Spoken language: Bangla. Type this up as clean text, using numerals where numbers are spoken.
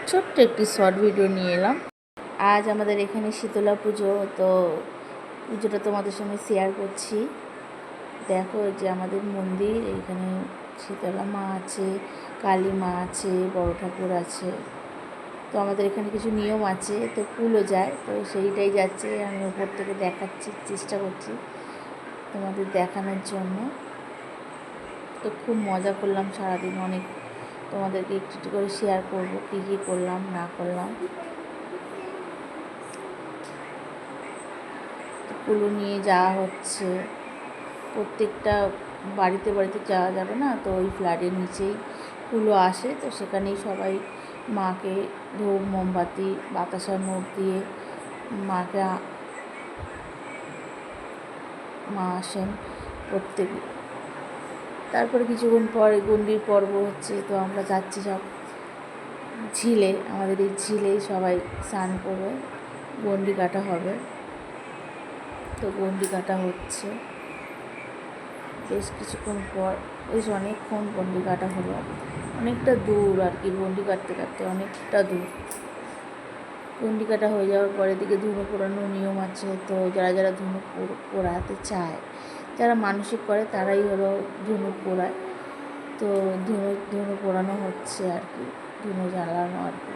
ছোট্ট একটি শর্ট ভিডিও নিয়ে এলাম। আজ আমাদের এখানে শীতলা পুজো, তো পুজোটা তোমাদের সঙ্গে শেয়ার করছি। দেখো যে আমাদের মন্দির, এখানে শীতলা মা আছে, কালী মা আছে, বড় ঠাকুর আছে। তো আমাদের এখানে কিছু নিয়ম আছে, তো ফুলও যায়, তো সেইটাই যাচ্ছে। আমি উপর থেকে দেখাচ্ছি, চেষ্টা করছি তোমাদের দেখানোর জন্য। তো খুব মজা করলাম সারাদিন, অনেক তোমাদেরকে একটু একটু করে শেয়ার করবো কী কী করলাম না করলাম। কুলো নিয়ে যাওয়া হচ্ছে, প্রত্যেকটা বাড়িতে বাড়িতে যাওয়া যাবে না, তো ওই ফ্ল্যাটের নিচেই কুলো আসে, তো সেখানেই সবাই মাকে ধূপ মোমবাতি বাতাসা নোট দিয়ে মাকে মা আসেন প্রত্যেক। তারপরে কিছুক্ষণ পরে গণ্ডির পর্ব হচ্ছে, তো আমরা যাচ্ছি সব ঝিলে, আমাদের এই ঝিলেই সবাই স্নান করবে, গণ্ডি কাটা হবে। তো গণ্ডি কাটা হচ্ছে, বেশ কিছুক্ষণ পর, বেশ অনেকক্ষণ গণ্ডি কাটা হলো, অনেকটা দূর আর কি, গণ্ডি কাটতে কাটতে অনেকটা দূর। গণ্ডি কাটা হয়ে যাওয়ার পরে দিকে ধুনো পোড়ানোর নিয়ম আছে, তো যারা যারা ধুনো পোড়াতে চায়, যারা মানসিক করে তারাই হলো ধুনো পোড়ায়। তো ধুনো পোড়ানো হচ্ছে আর কি, ধুনো জ্বালানো আর কি।